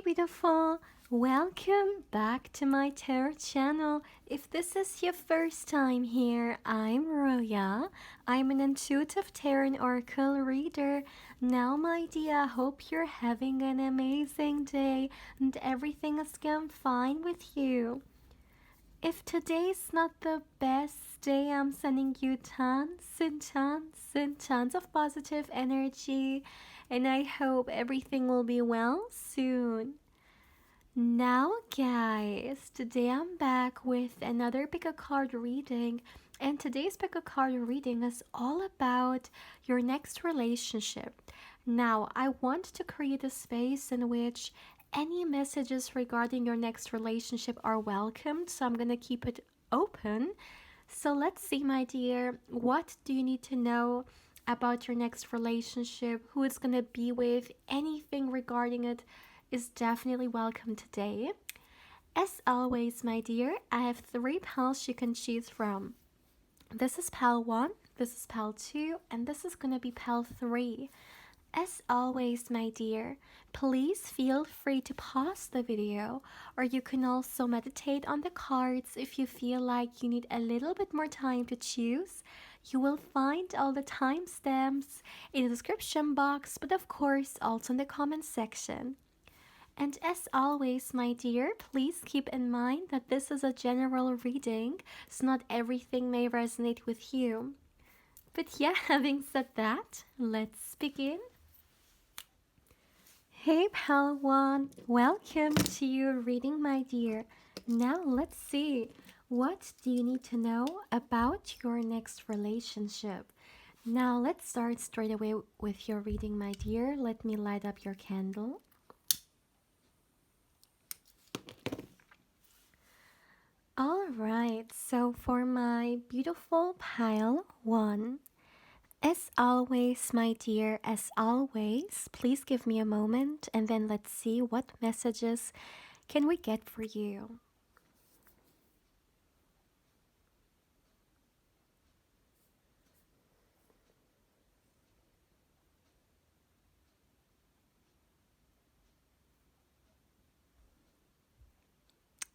beautiful! Welcome back to my tarot channel. If this is your first time here, I'm Roya. I'm an intuitive tarot and oracle reader. Now, my dear, I hope you're having an amazing day and everything is going fine with you. If today's not the best day, I'm sending you tons and tons and tons of positive energy, and I hope everything will be well soon. Now, guys, today I'm back with another pick a card reading, and today's pick a card reading is all about your next relationship. Now, I want to create a space in which any messages regarding your next relationship are welcomed, so I'm going to keep it open. So let's see, my dear, what do you need to know about your next relationship, who it's going to be with, anything regarding it is definitely welcome today. As always, my dear, I have 3 piles you can choose from. This is pile 1, this is pile 2, and this is going to be pile 3. As always, my dear, please feel free to pause the video, or you can also meditate on the cards if you feel like you need a little bit more time to choose. You will find all the timestamps in the description box, but of course also in the comment section. And as always, my dear, please keep in mind that this is a general reading, so not everything may resonate with you. But yeah, having said that, let's begin. Hey pal one, welcome to your reading, my dear. Now let's see, what do you need to know about your next relationship? Now let's start straight away with your reading, my dear. Let me light up your candle. Alright, so for my beautiful pile 1, as always, my dear, as always, please give me a moment and then let's see what messages can we get for you.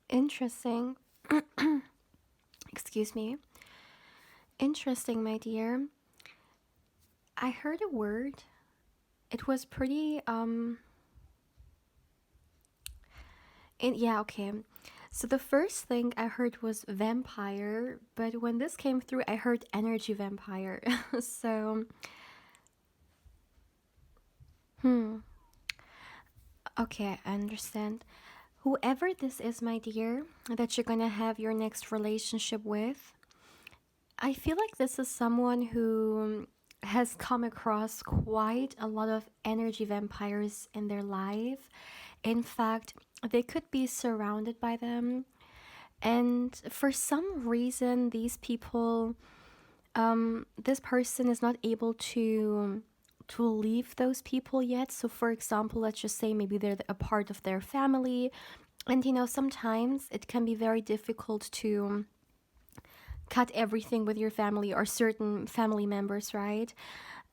Interesting. Excuse me. Interesting, my dear. I heard a word. It was pretty, yeah, okay. So the first thing I heard was vampire, but when this came through, I heard energy vampire. So, okay, I understand. Whoever this is, my dear, that you're gonna have your next relationship with, I feel like this is someone who has come across quite a lot of energy vampires in their life. In fact, they could be surrounded by them. And for some reason, these people, this person is not able to leave those people yet. So for example, let's just say maybe they're a part of their family, and you know, sometimes it can be very difficult to cut everything with your family or certain family members, right?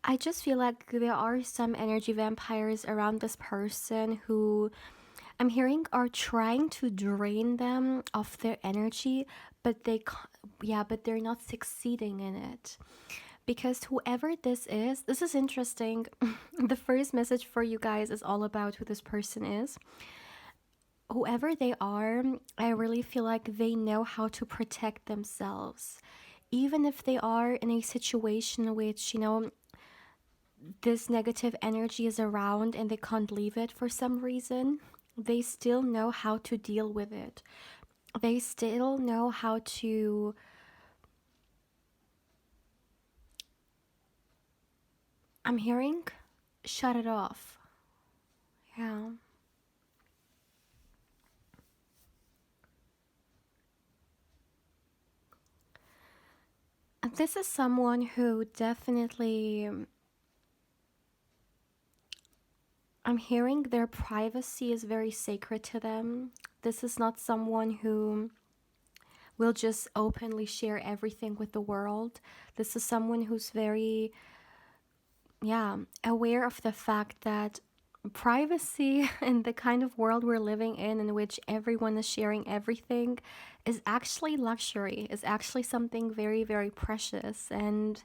I just feel like there are some energy vampires around this person who I'm hearing are trying to drain them of their energy, but but they're not succeeding in it. Because whoever this is interesting. The first message for you guys is all about who this person is. Whoever they are, I really feel like they know how to protect themselves. Even if they are in a situation which, you know, this negative energy is around and they can't leave it for some reason, they still know how to deal with it. They still know how to I'm hearing shut it off. Yeah. And this is someone who definitely, I'm hearing their privacy is very sacred to them. This is not someone who will just openly share everything with the world. This is someone who's very, aware of the fact that privacy in the kind of world we're living in which everyone is sharing everything, is actually luxury, is actually something very, very precious. And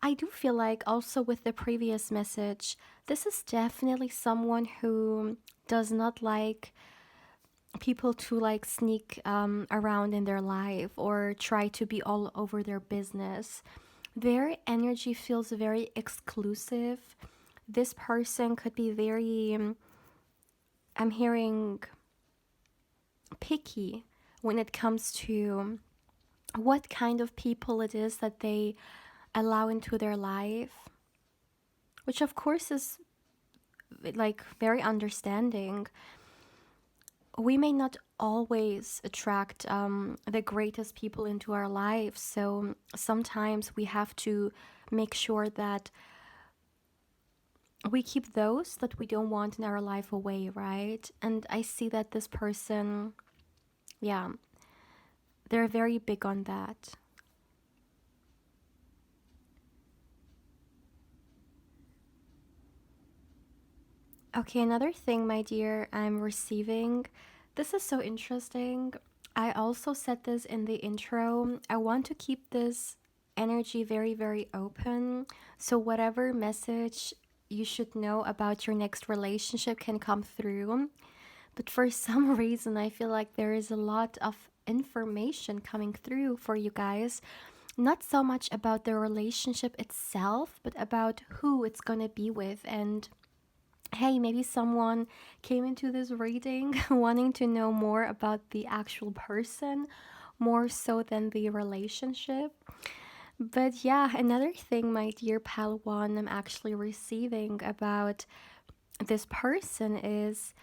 I do feel like also with the previous message, this is definitely someone who does not like people to like sneak around in their life or try to be all over their business. Their energy feels very exclusive. This person could be very, I'm hearing, picky when it comes to what kind of people it is that they allow into their life, which of course is like very understanding. We may not always attract the greatest people into our lives, so sometimes we have to make sure that we keep those that we don't want in our life away, right? And I see that this person, yeah, they're very big on that. Okay, another thing, my dear, I'm receiving. This is so interesting. I also said this in the intro. I want to keep this energy very, very open. So, whatever message you should know about your next relationship can come through. But for some reason, I feel like there is a lot of information coming through for you guys. Not so much about the relationship itself, but about who it's gonna be with. And hey, maybe someone came into this reading wanting to know more about the actual person more so than the relationship. But yeah, another thing, my dear Palawan, I'm actually receiving about this person is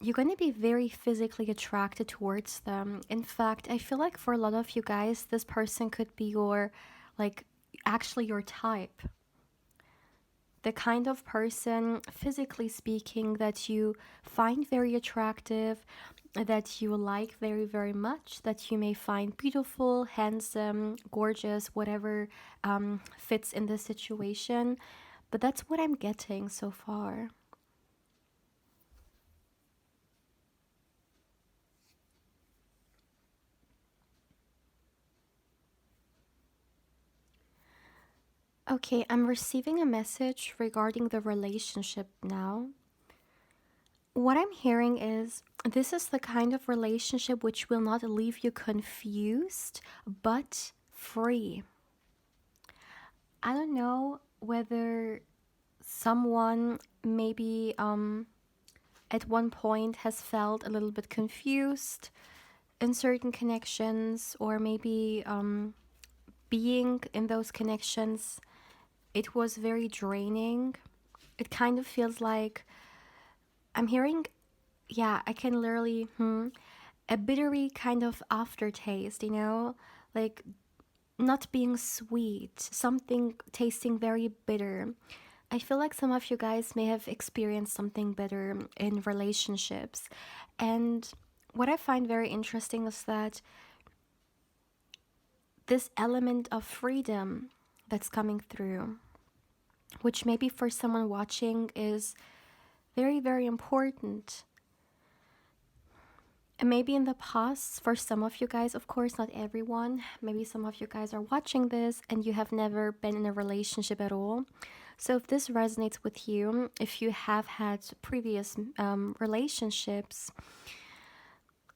you're going to be very physically attracted towards them. In fact, I feel like for a lot of you guys, this person could be your, like, actually your type. The kind of person, physically speaking, that you find very attractive, that you like very, very much, that you may find beautiful, handsome, gorgeous, whatever fits in this situation. But that's what I'm getting so far. Okay, I'm receiving a message regarding the relationship now. What I'm hearing is this is the kind of relationship which will not leave you confused, but free. I don't know whether someone maybe at one point has felt a little bit confused in certain connections, or maybe being in those connections, it was very draining. It kind of feels like I'm hearing, yeah, I can literally, a bittery kind of aftertaste, like not being sweet, something tasting very bitter. I feel like some of you guys may have experienced something bitter in relationships. And what I find very interesting is that this element of freedom that's coming through, which maybe for someone watching is very, very important. And maybe in the past, for some of you guys, of course, not everyone, maybe some of you guys are watching this and you have never been in a relationship at all. So, if this resonates with you, if you have had previous relationships,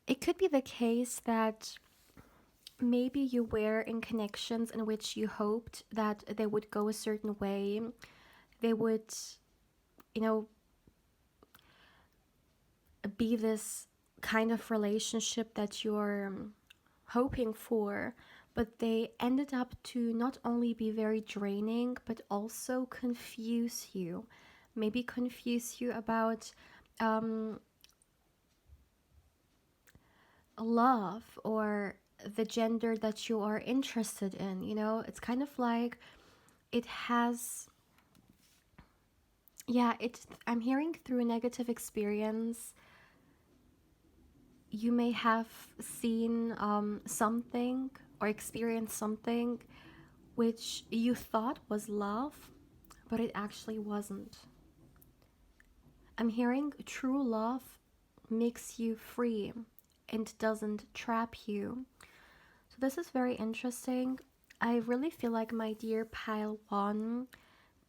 it could be the case that maybe you were in connections in which you hoped that they would go a certain way. They would, you know, be this kind of relationship that you're hoping for, but they ended up to not only be very draining, but also confuse you. Maybe confuse you about um, love or the gender that you are interested in. It's kind of like it has, yeah, I'm hearing through a negative experience you may have seen something or experienced something which you thought was love, but it actually wasn't. I'm hearing true love makes you free and doesn't trap you. So this is very interesting. I really feel like, my dear pile one,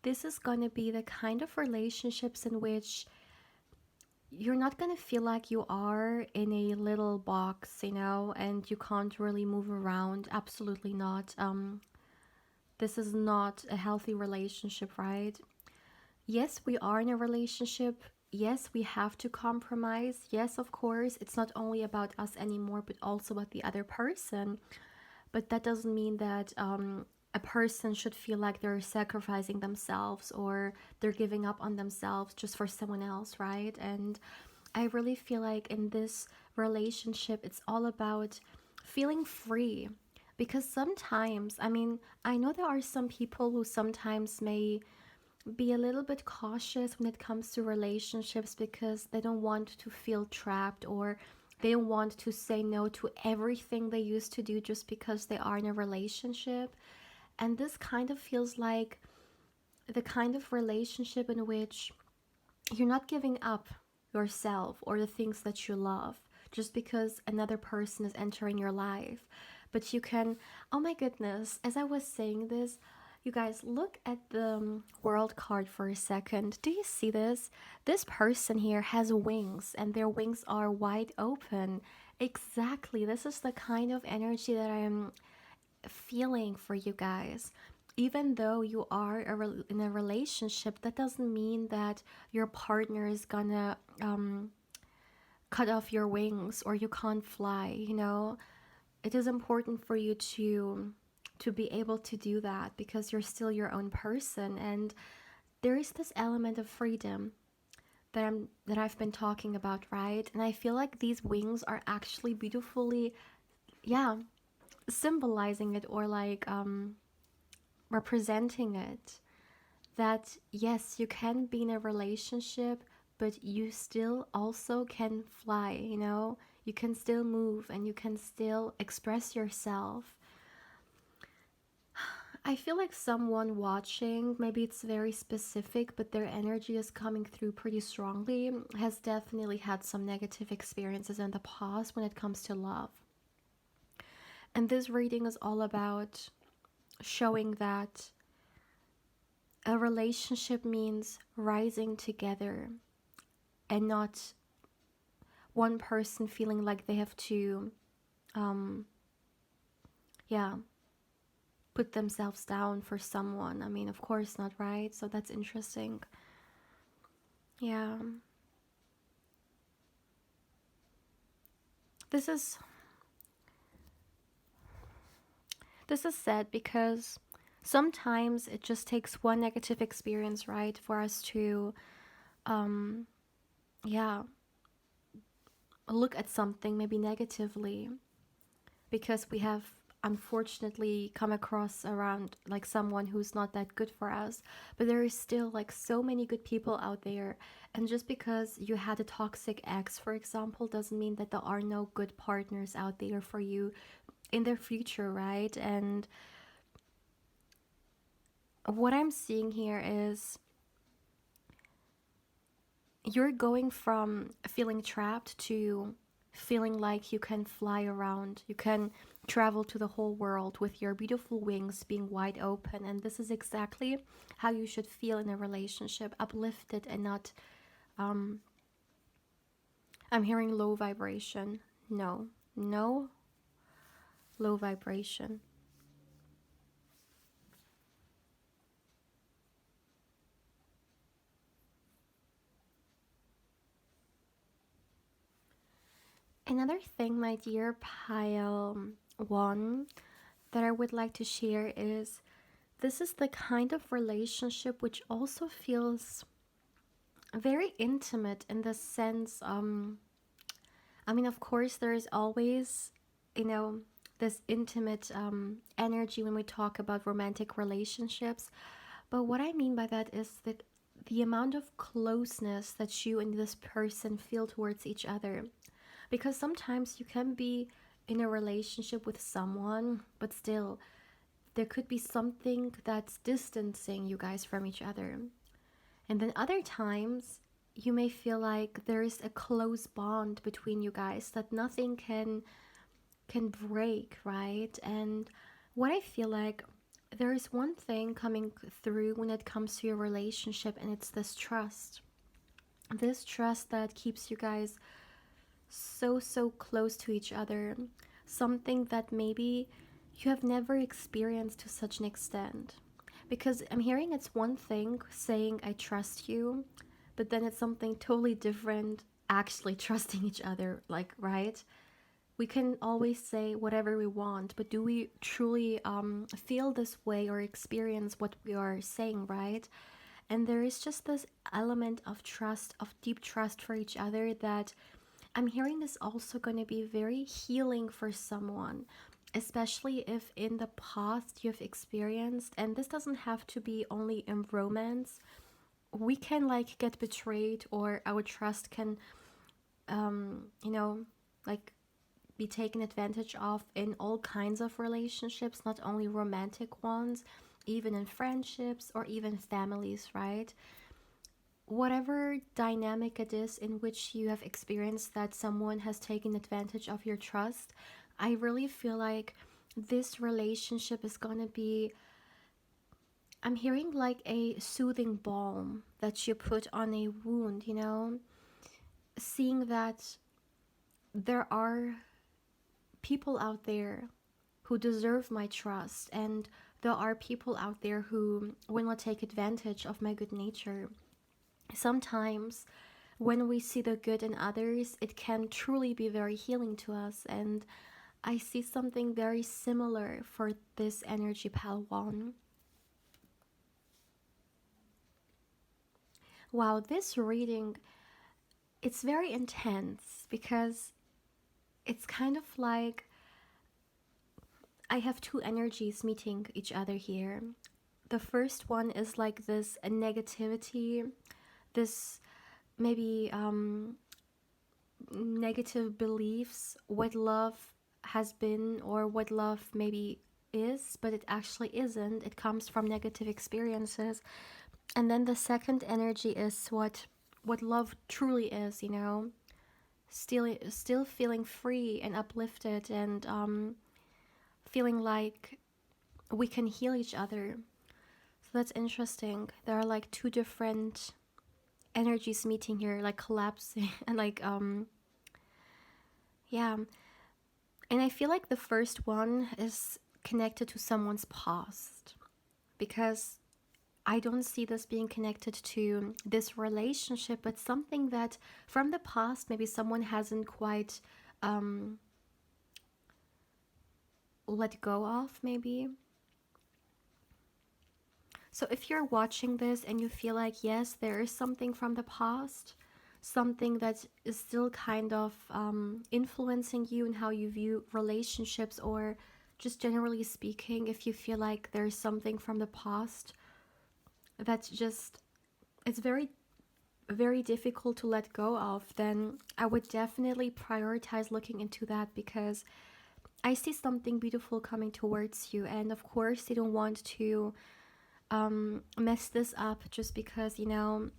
this is going to be the kind of relationships in which you're not going to feel like you are in a little box, and you can't really move around. Absolutely not. This is not a healthy relationship, right? Yes, we are in a relationship. Yes, we have to compromise. Yes, of course, it's not only about us anymore, but also about the other person. But that doesn't mean that a person should feel like they're sacrificing themselves or they're giving up on themselves just for someone else, right? And I really feel like in this relationship, it's all about feeling free. Because sometimes, I mean, I know there are some people who sometimes may be a little bit cautious when it comes to relationships because they don't want to feel trapped, or they don't want to say no to everything they used to do just because they are in a relationship. And this kind of feels like the kind of relationship in which you're not giving up yourself or the things that you love just because another person is entering your life. But you can, oh my goodness, as I was saying this, you guys, look at the world card for a second. Do you see this? This person here has wings and their wings are wide open. Exactly. This is the kind of energy that I am feeling for you guys. Even though you are in a relationship, that doesn't mean that your partner is gonna cut off your wings or you can't fly. It is important for you to be able to do that because you're still your own person, and there is this element of freedom that I've been talking about, right? And I feel like these wings are actually beautifully, yeah, symbolizing it, or like representing it, that yes, you can be in a relationship, but you still also can fly. You can still move and you can still express yourself. I feel like someone watching, maybe it's very specific, but their energy is coming through pretty strongly, has definitely had some negative experiences in the past when it comes to love. And this reading is all about showing that a relationship means rising together and not one person feeling like they have to, yeah, put themselves down for someone. I mean, of course not, right? So that's interesting. Yeah. This is sad because sometimes it just takes one negative experience, right, for us to yeah, look at something maybe negatively, because we have unfortunately come across around like someone who's not that good for us. But there is still like so many good people out there, and just because you had a toxic ex, for example, doesn't mean that there are no good partners out there for you in the future, right? And what I'm seeing here is you're going from feeling trapped to feeling like you can fly around. You can travel to the whole world with your beautiful wings being wide open. And this is exactly how you should feel in a relationship, uplifted and not, I'm hearing low vibration. No, no low vibration. Another thing, my dear pile one, that I would like to share is this is the kind of relationship which also feels very intimate in the sense, I mean, of course, there is always, you know, this intimate energy when we talk about romantic relationships. But what I mean by that is that the amount of closeness that you and this person feel towards each other. Because sometimes you can be in a relationship with someone, but still, there could be something that's distancing you guys from each other. And then other times, you may feel like there is a close bond between you guys that nothing can break, right? And what I feel like, there is one thing coming through when it comes to your relationship, and it's this trust. This trust that keeps you guys so close to each other. Something that maybe you have never experienced to such an extent. Because I'm hearing it's one thing saying I trust you, but then it's something totally different actually trusting each other, like, right? We can always say whatever we want, but do we truly feel this way or experience what we are saying, right? And there is just this element of trust, of deep trust for each other, that I'm hearing is also going to be very healing for someone, especially if in the past you've experienced, and this doesn't have to be only in romance. We can like get betrayed, or our trust can, you know, like be taken advantage of in all kinds of relationships, not only romantic ones, even in friendships or even families, right? Whatever dynamic it is in which you have experienced that someone has taken advantage of your trust, I really feel like this relationship is gonna be, I'm hearing like a soothing balm that you put on a wound, you know? Seeing that there are people out there who deserve my trust, and there are people out there who will not take advantage of my good nature. Sometimes when we see the good in others, it can truly be very healing to us. And I see something very similar for this energy, pal one. Wow, this reading, it's very intense because it's kind of like I have two energies meeting each other here. The first one is like this negativity, this maybe negative beliefs, what love has been or what love maybe is, but it actually isn't. It comes from negative experiences. And then the second energy is what love truly is, you know, still feeling free and uplifted, and feeling like we can heal each other. So that's interesting. There are like two different energies meeting here, like collapsing and like yeah. And I feel like the first one is connected to someone's past, because I don't see this being connected to this relationship, but something that from the past maybe someone hasn't quite let go of, maybe. So if you're watching this and you feel like, yes, there is something from the past, something that is still kind of influencing you and how you view relationships, or just generally speaking, if you feel like there's something from the past that's just, it's very difficult to let go of, then I would definitely prioritize looking into that, because I see something beautiful coming towards you. And of course, you don't want to mess this up just because, you know,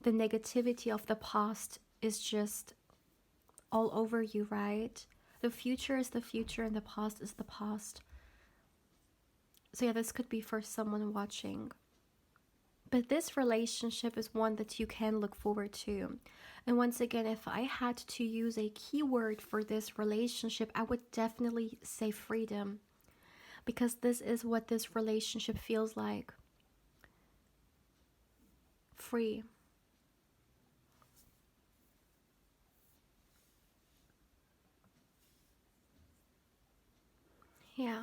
the negativity of the past is just all over you, right? The future is the future and the past is the past. So, yeah, this could be for someone watching. But this relationship is one that you can look forward to. And once again, if I had to use a keyword for this relationship, I would definitely say freedom, because this is what this relationship feels like. Free. Yeah.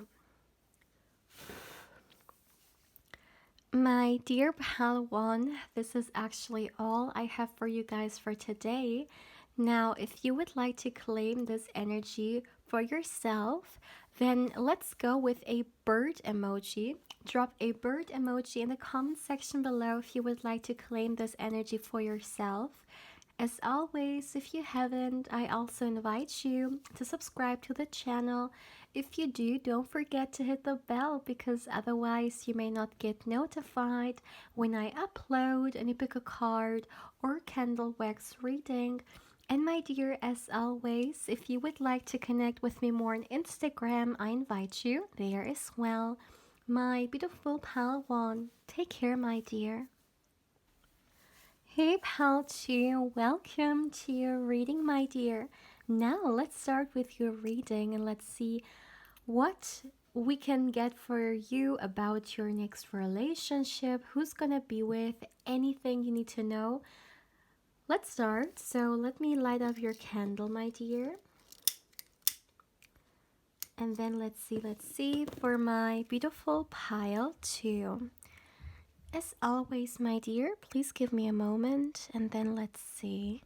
My dear Palawan, this is actually all I have for you guys for today. Now, if you would like to claim this energy for yourself, then let's go with a bird emoji. Drop a bird emoji in the comment section below if you would like to claim this energy for yourself. As always, if you haven't, I also invite you to subscribe to the channel. If you do, don't forget to hit the bell because otherwise you may not get notified when I upload an epic card or candle wax reading. And my dear, as always, if you would like to connect with me more on Instagram, I invite you there as well. My beautiful pal one, take care, my dear. Hey pal 2, welcome to your reading, my dear. Now let's start with your reading and let's see what we can get for you about your next relationship, who's gonna be with, anything you need to know. Let's start. So let me light up your candle, my dear. And then let's see for my beautiful pile 2. As always, my dear, please give me a moment and then let's see.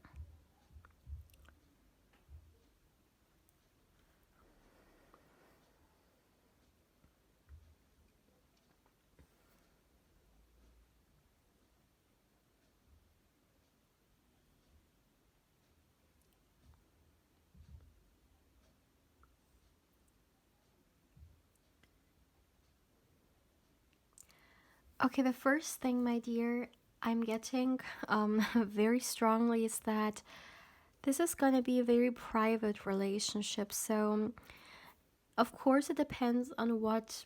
Okay, the first thing, my dear, I'm getting very strongly is that this is going to be a very private relationship. So, of course, it depends on what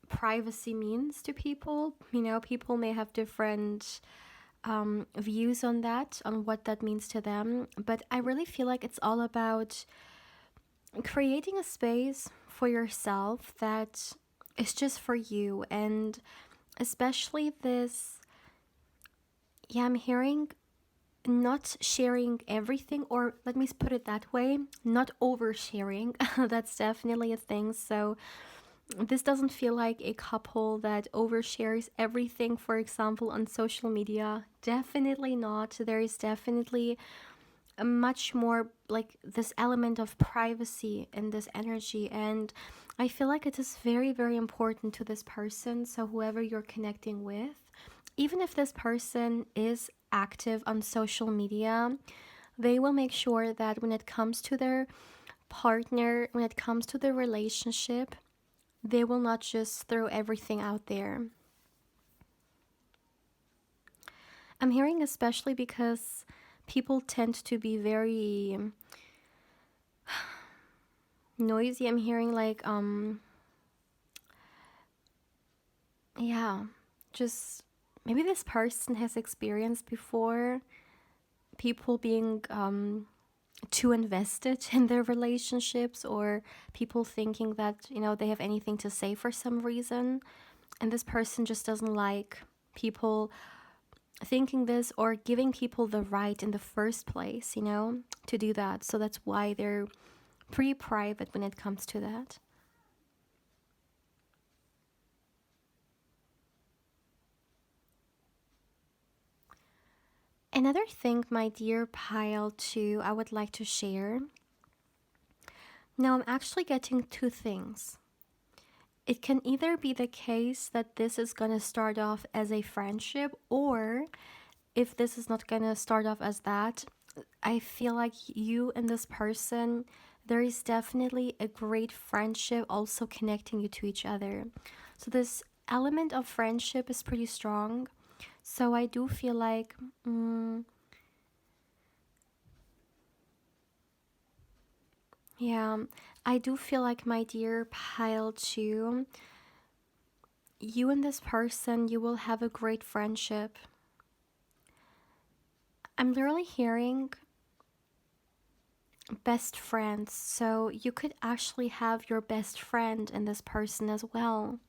privacy means to people. You know, people may have different views on that, on what that means to them. But I really feel like it's all about creating a space for yourself that is just for you. And especially this, yeah, I'm hearing not sharing everything, or let me put it that way, not oversharing. That's definitely a thing. So this doesn't feel like a couple that overshares everything, for example, on social media. Definitely not. There is definitely a much more like this element of privacy in this energy, and I feel like it is very, very important to this person. So whoever you're connecting with, even if this person is active on social media, they will make sure that when it comes to their partner, when it comes to their relationship, they will not just throw everything out there. I'm hearing especially because people tend to be very noisy. I'm hearing like yeah, just maybe this person has experienced before people being too invested in their relationships, or people thinking that, you know, they have anything to say for some reason, and this person just doesn't like people thinking this or giving people the right in the first place, you know, to do that. So that's why they're pretty private when it comes to that. Another thing, my dear pile 2, I would like to share. Now, I'm actually getting two things. It can either be the case that this is going to start off as a friendship, or if this is not going to start off as that, I feel like you and this person, there is definitely a great friendship also connecting you to each other. So, this element of friendship is pretty strong. So, I do feel like, yeah, I do feel like, my dear pile 2, you and this person, you will have a great friendship. I'm literally hearing best friends, so you could actually have your best friend in this person as well.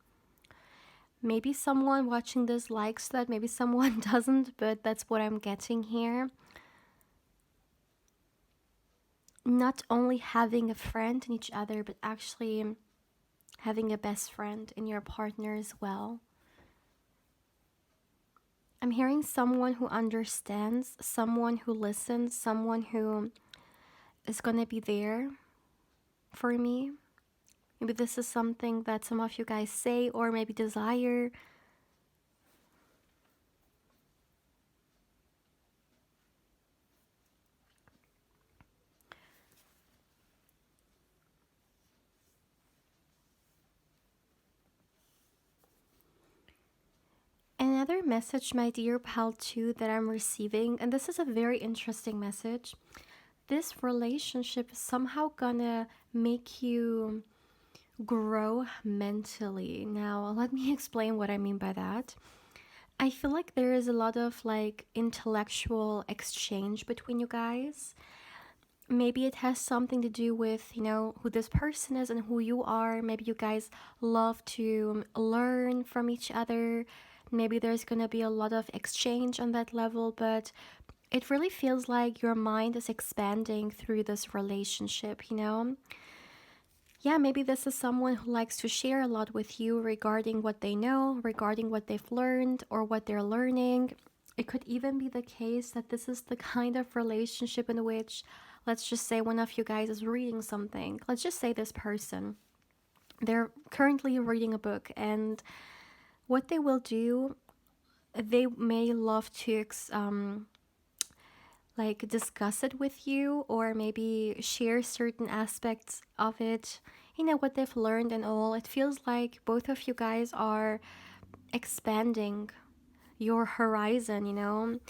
Maybe someone watching this likes that, maybe someone doesn't, but that's what I'm getting here. Not only having a friend in each other, but actually having a best friend in your partner as well. I'm hearing someone who understands, someone who listens, someone who is gonna be there for me. Maybe this is something that some of you guys say or maybe desire. Another message, my dear pal, too, that I'm receiving, and this is a very interesting message. This relationship is somehow gonna make you grow mentally. Now, let me explain what I mean by that. I feel like there is a lot of like intellectual exchange between you guys. Maybe it has something to do with, who this person is and who you are. Maybe you guys love to learn from each other. Maybe there's going to be a lot of exchange on that level, but it really feels like your mind is expanding through this relationship. Yeah, maybe this is someone who likes to share a lot with you regarding what they know, regarding what they've learned, or what they're learning. It could even be the case that this is the kind of relationship in which, let's just say, one of you guys is reading something. Let's just say this person. They're currently reading a book, and what they will do, they may love to like discuss it with you, or maybe share certain aspects of it, what they've learned and all. It feels like both of you guys are expanding your horizon.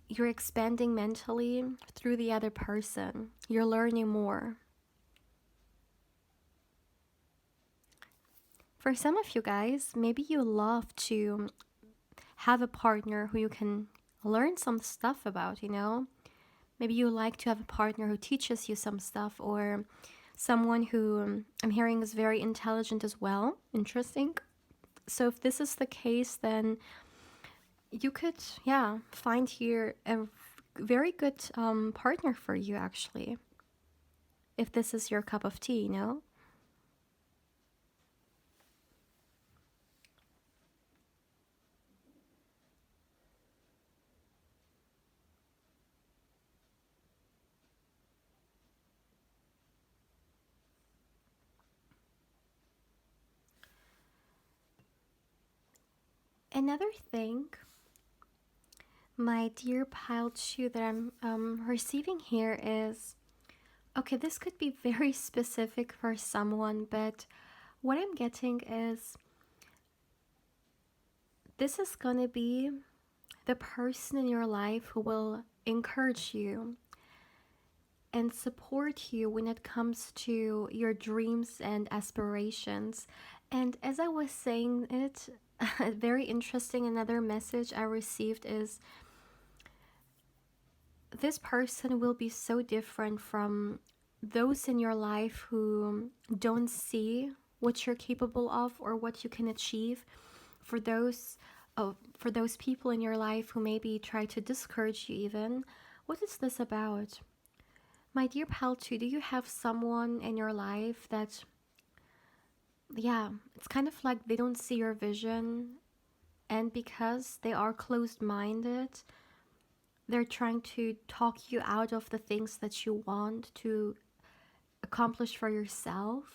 You're expanding mentally through the other person. You're learning more. For some of you guys, maybe you love to have a partner who you can learn some stuff about. Maybe you like to have a partner who teaches you some stuff, or someone who I'm hearing is very intelligent as well. Interesting. So if this is the case, then you could, yeah, find here a very good partner for you, actually. If this is your cup of tea. Another thing, my dear pile 2, that I'm receiving here is, okay, this could be very specific for someone, but what I'm getting is this is gonna be the person in your life who will encourage you and support you when it comes to your dreams and aspirations. And as I was saying it, very interesting, another message I received is this person will be so different from those in your life who don't see what you're capable of or what you can achieve. For those people in your life who maybe try to discourage you even, what is this about? My dear pal 2, do you have someone in your life that, yeah, it's kind of like they don't see your vision, and because they are closed-minded, they're trying to talk you out of the things that you want to accomplish for yourself.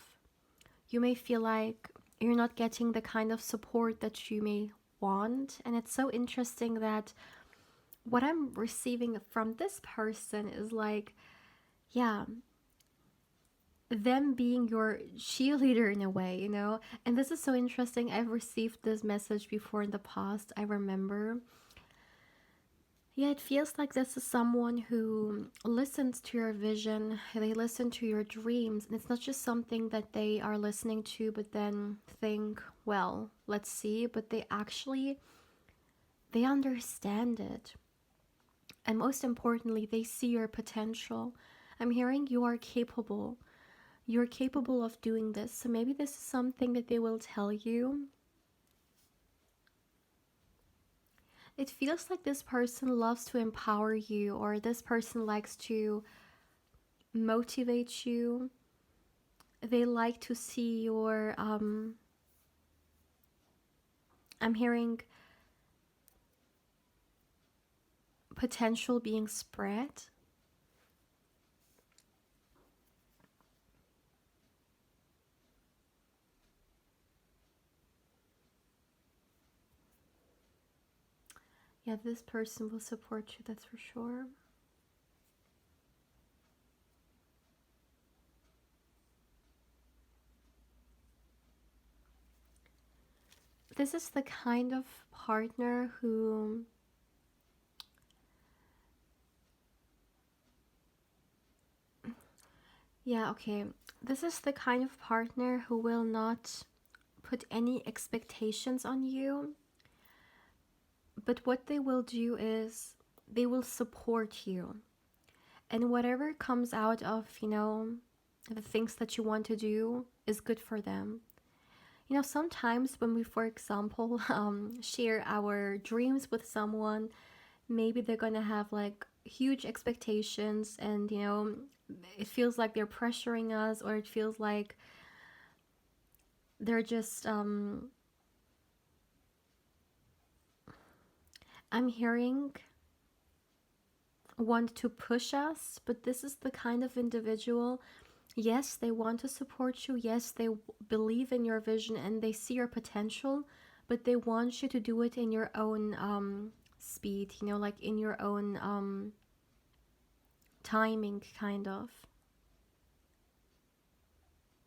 You may feel like you're not getting the kind of support that you may want, and it's so interesting that what I'm receiving from this person is like, yeah, them being your cheerleader in a way. And this is so interesting. I've received this message before in the past, I remember. Yeah, it feels like this is someone who listens to your vision, they listen to your dreams, and it's not just something that they are listening to but then think, well, let's see, but they understand it. And most importantly, they see your potential. I'm hearing you are capable. You're capable of doing this. So maybe this is something that they will tell you. It feels like this person loves to empower you, or this person likes to motivate you. They like to see your, I'm hearing potential being spread. Yeah, this person will support you, that's for sure. This is the kind of partner who, yeah, okay. This is the kind of partner who will not put any expectations on you, but what they will do is they will support you. And whatever comes out of, the things that you want to do is good for them. Sometimes when we, for example, share our dreams with someone, maybe they're gonna have like huge expectations, and it feels like they're pressuring us, or it feels like they're just I'm hearing want to push us. But this is the kind of individual, yes, they want to support you, yes, they believe in your vision and they see your potential, but they want you to do it in your own speed, like in your own timing, kind of.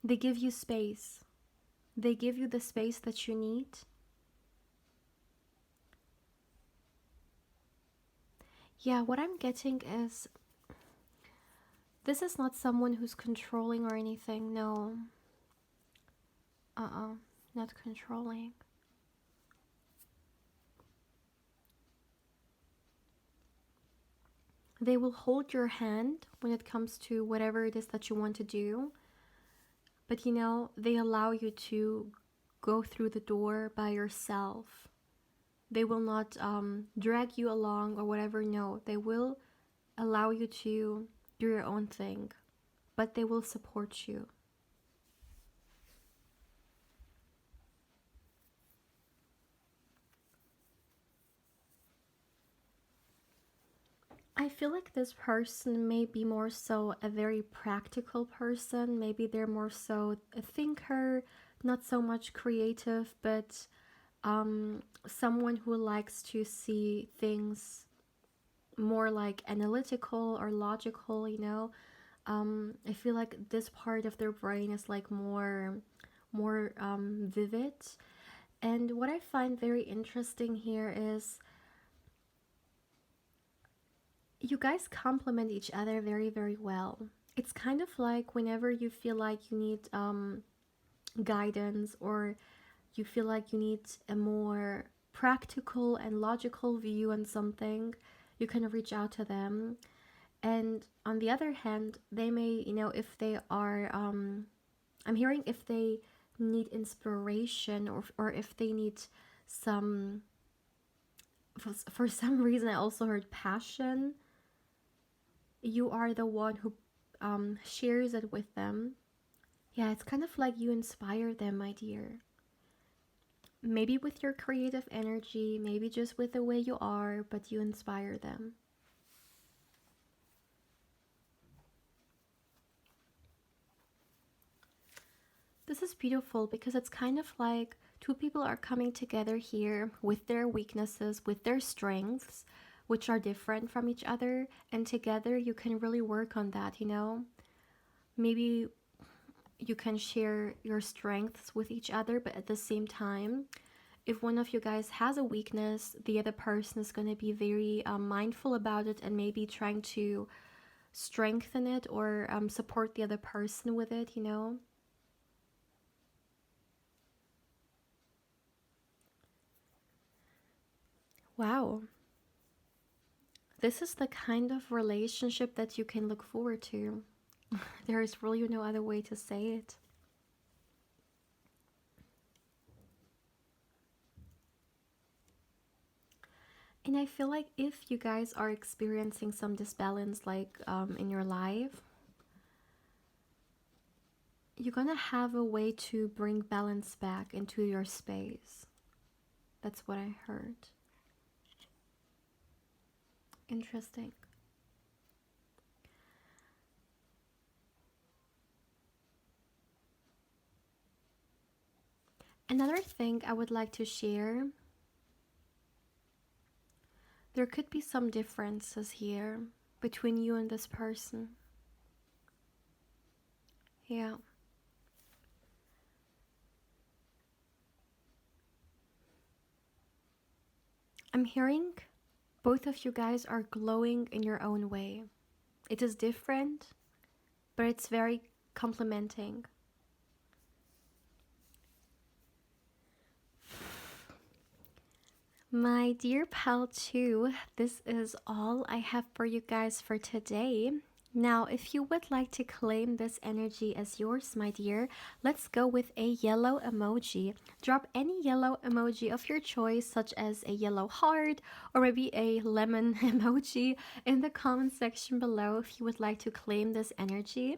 They give you space, they give you the space that you need. Yeah, what I'm getting is this is not someone who's controlling or anything. No. Not controlling. They will hold your hand when it comes to whatever it is that you want to do, but they allow you to go through the door by yourself. They will not drag you along or whatever. No, they will allow you to do your own thing, but they will support you. I feel like this person may be more so a very practical person. Maybe they're more so a thinker, not so much creative, but someone who likes to see things more like analytical or logical. I feel like this part of their brain is like more vivid. And what I find very interesting here is you guys complement each other very, very well. It's kind of like whenever you feel like you need guidance, or you feel like you need a more practical and logical view on something, you can reach out to them. And on the other hand, they may, if they are, I'm hearing if they need inspiration, or if they need some, for some reason, I also heard passion. You are the one who shares it with them. Yeah, it's kind of like you inspire them, my dear. Maybe with your creative energy, maybe just with the way you are, but you inspire them. This is beautiful because it's kind of like two people are coming together here with their weaknesses, with their strengths, which are different from each other, and together you can really work on that. Maybe you can share your strengths with each other, but at the same time, if one of you guys has a weakness, the other person is going to be very mindful about it and maybe trying to strengthen it, or support the other person with it. Wow. This is the kind of relationship that you can look forward to. There is really no other way to say it. And I feel like if you guys are experiencing some disbalance, like in your life, you're gonna have a way to bring balance back into your space. That's what I heard. Interesting. Another thing I would like to share, there could be some differences here between you and this person. Yeah. I'm hearing both of you guys are glowing in your own way. It is different, but it's very complementing. My dear pal 2, this is all I have for you guys for today. Now, if you would like to claim this energy as yours, my dear, let's go with a yellow emoji. Drop any yellow emoji of your choice, such as a yellow heart or maybe a lemon emoji, in the comment section below if you would like to claim this energy.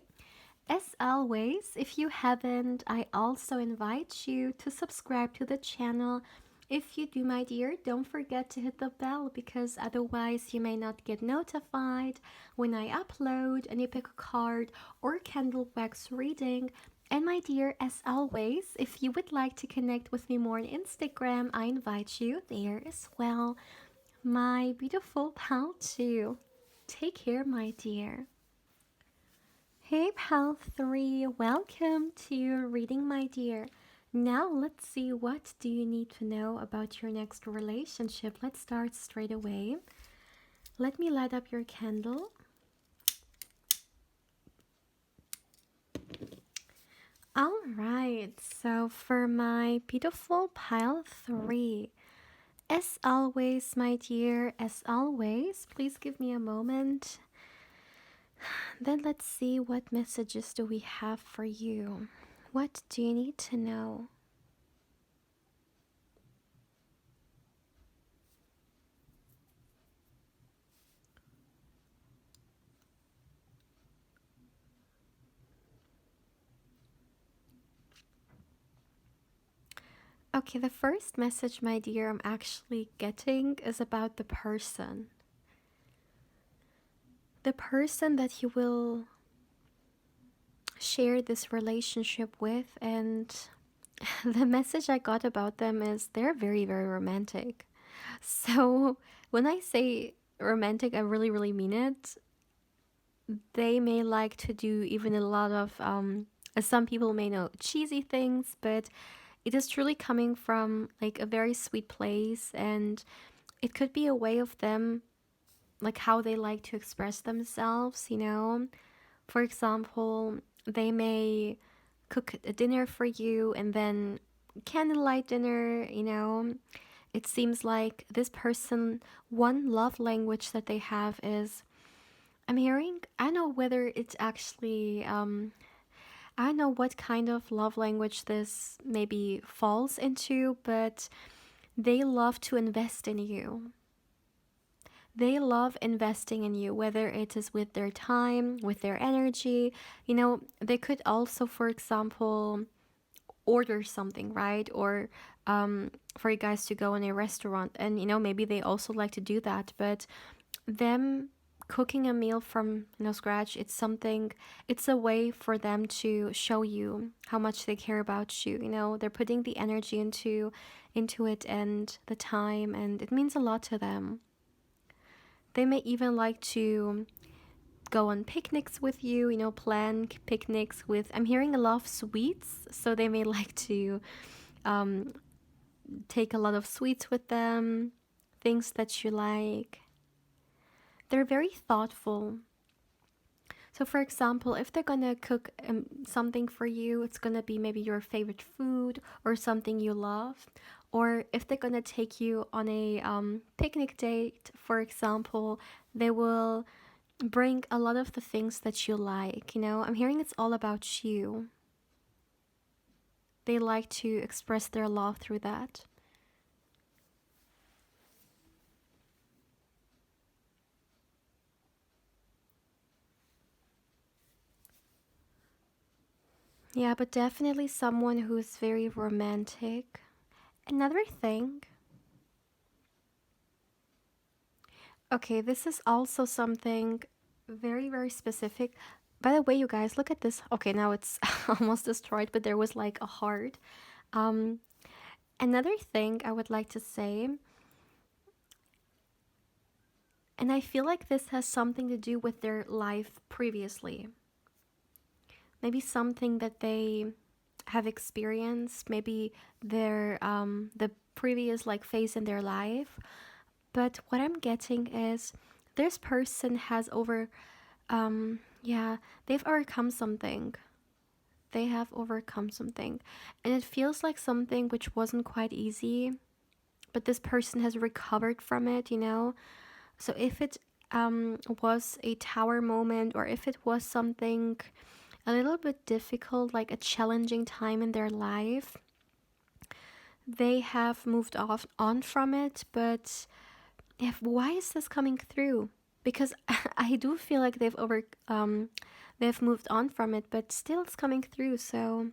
As always, if you haven't, I also invite you to subscribe to the channel. If you do, my dear, don't forget to hit the bell because otherwise you may not get notified when I upload a new pick a card or candle wax reading. And my dear, as always, if you would like to connect with me more on Instagram, I invite you there as well. My beautiful pal too. Take care, my dear. Hey pal 3, welcome to your reading, my dear. Now let's see, what do you need to know about your next relationship? Let's start straight away. Let me light up your candle. Alright, so for my beautiful pile 3, as always, my dear, as always, please give me a moment. Then let's see, what messages do we have for you? What do you need to know? Okay, the first message, my dear, I'm actually getting is about the person. The person that you will share this relationship with, and the message I got about them is they're very, very romantic. So when I say romantic, I really, really mean it. They may like to do even a lot of, as some people may know, cheesy things, but it is truly coming from like a very sweet place, and it could be a way of them, like how they like to express themselves, you know. For example, they may cook a dinner for you and then candlelight dinner, you know. It seems like this person, one love language that they have is, I'm hearing, I don't know whether it's actually, I don't know what kind of love language this maybe falls into, but they love to invest in you. They love investing in you, whether it is with their time, with their energy. You know, they could also, for example, order something, right? Or for you guys to go in a restaurant. And, you know, maybe they also like to do that. But them cooking a meal from, you know, scratch, it's something, it's a way for them to show you how much they care about you. You know, they're putting the energy into it and the time, and it means a lot to them. They may even like to go on picnics with you, you know, plan picnics with, I'm hearing a lot of sweets, so they may like to um, take a lot of sweets with them, things that you like. They're very thoughtful. So, for example, if they're gonna cook something for you, it's gonna be maybe your favorite food or something you love. Or if they're gonna take you on a picnic date, for example, they will bring a lot of the things that you like. You know, I'm hearing it's all about you. They like to express their love through that. Yeah, but definitely someone who's very romantic. Another thing, okay, this is also something very, very specific. By the way, you guys, look at this. Okay, now it's almost destroyed, but there was like a heart. Um, Another thing I would like to say, and I feel like this has something to do with their life previously. Maybe something that they have experienced, maybe their the previous like phase in their life. But what I'm getting is this person has yeah, they've overcome something. They have overcome something. And it feels like something which wasn't quite easy, but this person has recovered from it. So if it was a tower moment, or if it was something a little bit difficult, like a challenging time in their life, they have moved off on from it. But if, why is this coming through? Because I do feel like they've moved on from it, but still it's coming through. So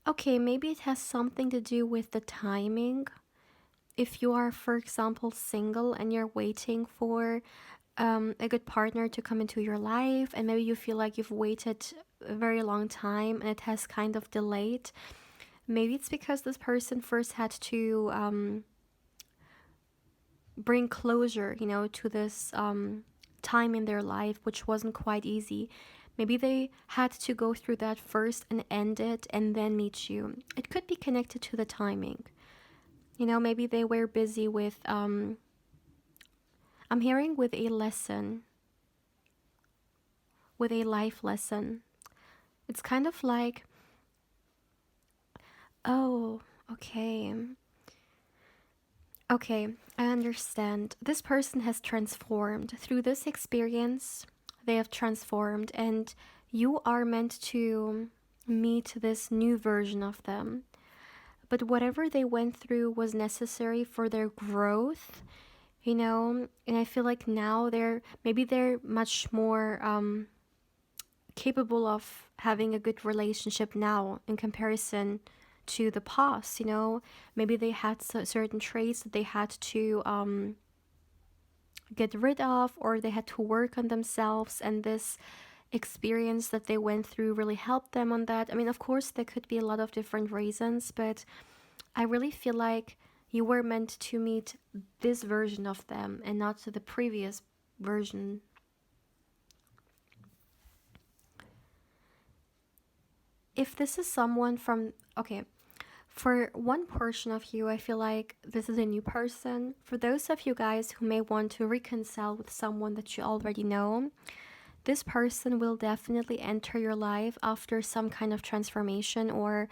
okay, maybe it has something to do with the timing. If you are, for example, single and you're waiting for a good partner to come into your life, and maybe you feel like you've waited a very long time and it has kind of delayed, maybe it's because this person first had to bring closure to this time in their life, which wasn't quite easy. Maybe they had to go through that first and end it and then meet you. It could be connected to the timing. Maybe they were busy with, I'm hearing with a life lesson. It's kind of like, oh, okay. Okay, I understand. This person has transformed. Through this experience, they have transformed, and you are meant to meet this new version of them. But whatever they went through was necessary for their growth. And I feel like now they're much more capable of having a good relationship now in comparison to the past. Maybe they had certain traits that they had to get rid of, or they had to work on themselves, and this experience that they went through really helped them on that. I mean, of course there could be a lot of different reasons, but I really feel like you were meant to meet this version of them and not the previous version. If this is someone from, okay, for one portion of you, I feel like this is a new person. For those of you guys who may want to reconcile with someone that you already know, this person will definitely enter your life after some kind of transformation, or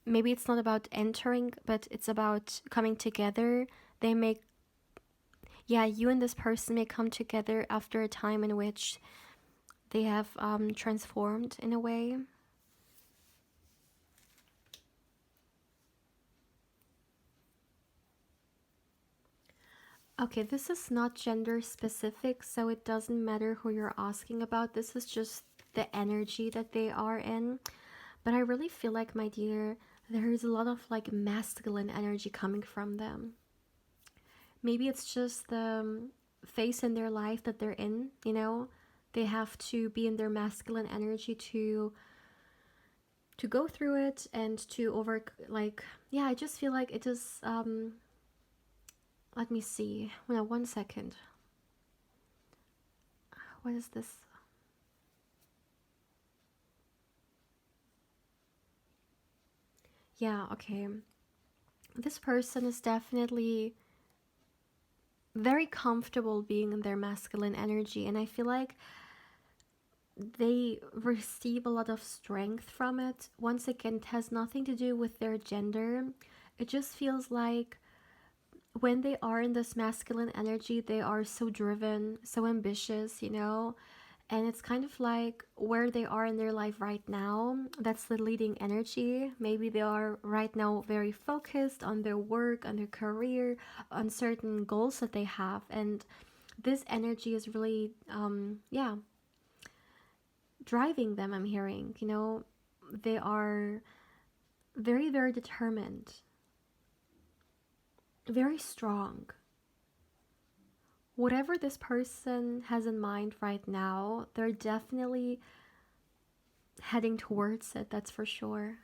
maybe it's not about entering, but it's about coming together. They may, yeah, you and this person may come together after a time in which they have transformed in a way. Okay, this is not gender specific, so it doesn't matter who you're asking about. This is just the energy that they are in. But I really feel like, my dear, there is a lot of like masculine energy coming from them. Maybe it's just the phase in their life that they're in. They have to be in their masculine energy to go through it and to over, like, yeah, I just feel like it is let me see. Well, 1 second. What is this? Yeah, okay. This person is definitely very comfortable being in their masculine energy, and I feel like they receive a lot of strength from it. Once again, it has nothing to do with their gender. It just feels like when they are in this masculine energy, they are so driven, so ambitious. And it's kind of like where they are in their life right now. That's the leading energy. Maybe they are right now very focused on their work, on their career, on certain goals that they have. And this energy is really, yeah, driving them, I'm hearing. They are very, very determined, very strong. Whatever this person has in mind right now, they're definitely heading towards it, that's for sure.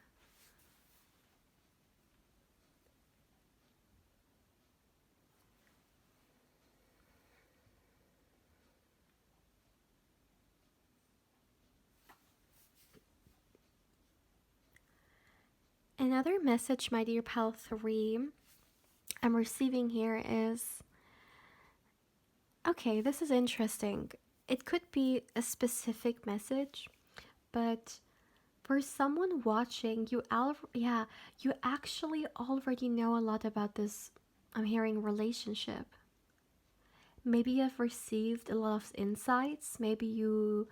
Another message, my dear pal 3, I'm receiving here is, okay, this is interesting. It could be a specific message, but for someone watching, you actually already know a lot about this. I'm hearing relationship. Maybe you have received a lot of insights. Maybe you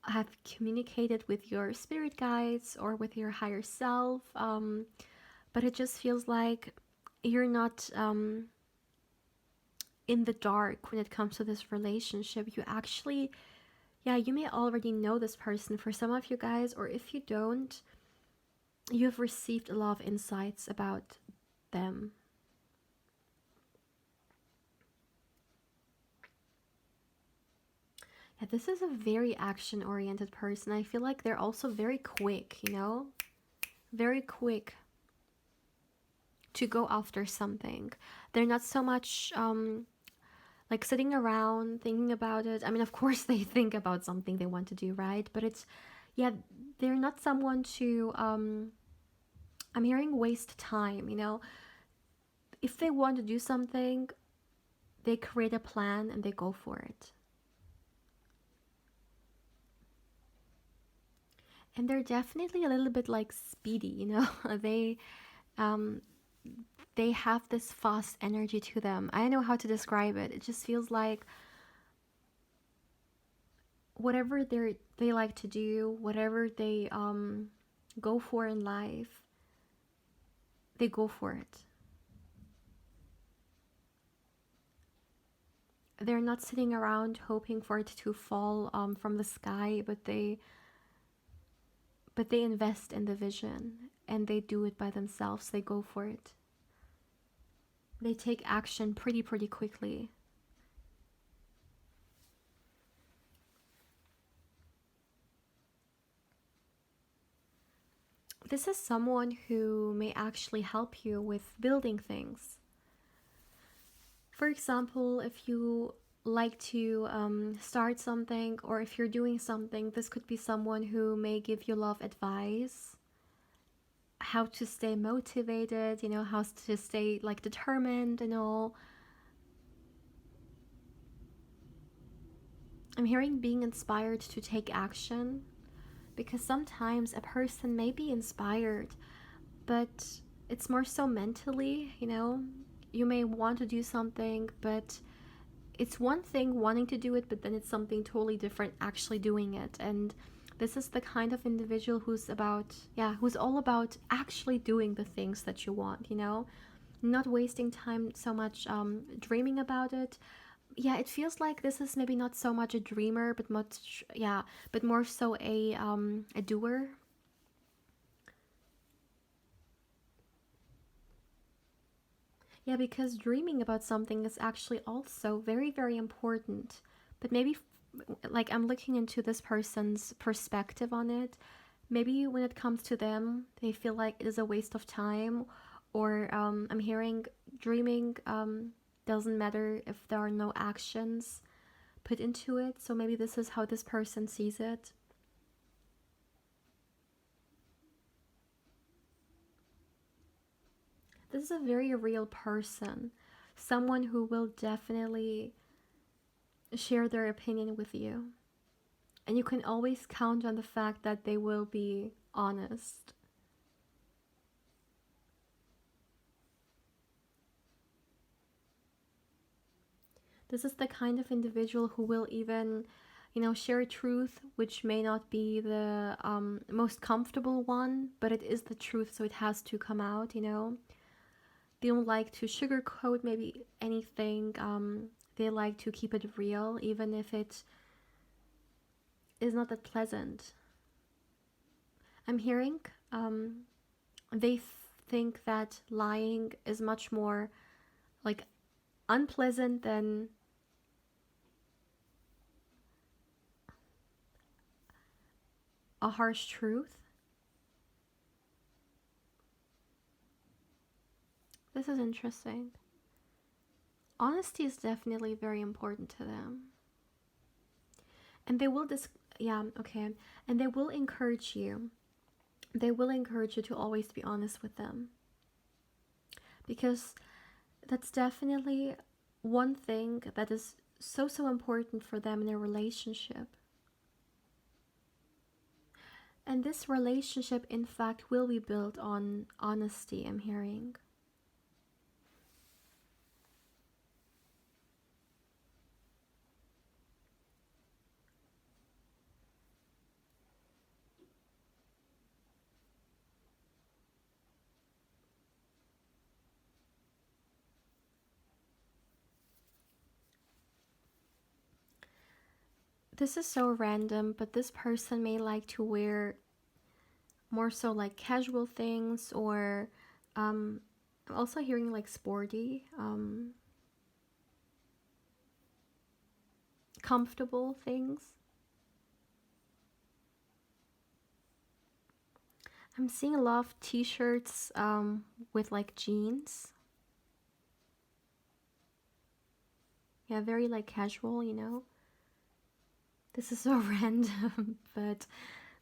have communicated with your spirit guides or with your higher self. But it just feels like you're not in the dark when it comes to this relationship. You actually, yeah, you may already know this person for some of you guys, or if you don't, you have received a lot of insights about them. Yeah, this is a very action oriented person. I feel like they're also very quick, you know? Very quick to go after something. They're not so much like sitting around thinking about it. I mean, of course, they think about something they want to do, right? But it's, yeah, they're not someone to, I'm hearing waste time, you know? If they want to do something, they create a plan and they go for it. And they're definitely a little bit like speedy, you know? Um, they have this fast energy to them. I don't know how to describe it. It just feels like whatever they like to do, whatever they go for in life, they go for it. They're not sitting around hoping for it to fall from the sky, but they invest in the vision and they do it by themselves. They go for it. They take action pretty quickly. This is someone who may actually help you with building things. For example, if you like to start something, or if you're doing something, this could be someone who may give you a lot of advice, how to stay motivated, you know, how to stay like determined and all. I'm hearing being inspired to take action, because sometimes a person may be inspired, but it's more so mentally, you know. You may want to do something, but it's one thing wanting to do it, but then it's something totally different actually doing it. And this is the kind of individual who's about, yeah, who's all about actually doing the things that you want, you know, not wasting time so much dreaming about it. Yeah, it feels like this is maybe not so much a dreamer, but much, yeah, but more so a doer. Yeah, because dreaming about something is actually also very important. But maybe, like, I'm looking into this person's perspective on it. Maybe when it comes to them, they feel like it is a waste of time, or I'm hearing dreaming doesn't matter if there are no actions put into it. So maybe this is how this person sees it. This is a very real person, someone who will definitely share their opinion with you. And you can always count on the fact that they will be honest. This is the kind of individual who will even, you know, share truth which may not be the most comfortable one, but it is the truth, so it has to come out, you know. They don't like to sugarcoat maybe anything. They like to keep it real, even if it is not that pleasant. I'm hearing they think that lying is much more like unpleasant than a harsh truth. This is interesting. Honesty is definitely very important to them. And they will yeah, okay. And they will encourage you. They will encourage you to always be honest with them. Because That's definitely one thing that is so important for them in a relationship. And this relationship, in fact, will be built on honesty, I'm hearing. This is so random, but this person may like to wear more so like casual things, or um, I'm also hearing like sporty, comfortable things. I'm seeing a lot of t-shirts with like jeans. Yeah, very like casual, you know. This is so random, but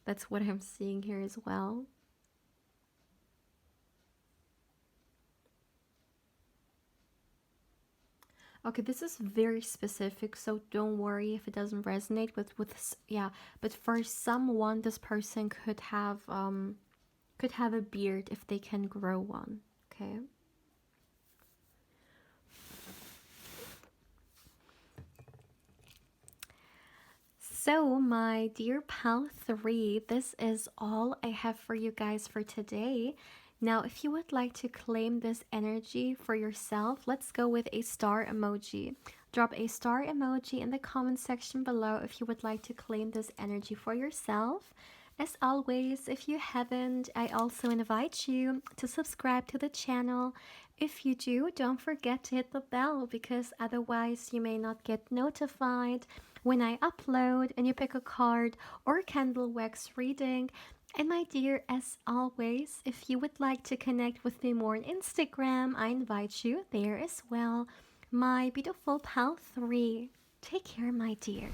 that's what I'm seeing here as well. Okay, this is very specific, so don't worry if it doesn't resonate yeah, but for someone this person could have a beard if they can grow one, okay? So, my dear pal 3, this is all I have for you guys for today. Now, if you would like to claim this energy for yourself, let's go with a star emoji. Drop a star emoji in the comment section below if you would like to claim this energy for yourself. As always, if you haven't, I also invite you to subscribe to the channel. If you do, don't forget to hit the bell because otherwise you may not get notified when I upload and you pick a card or candle wax reading. And my dear, as always, if you would like to connect with me more on Instagram, I invite you there as well. My beautiful pal 3. Take care, my dear.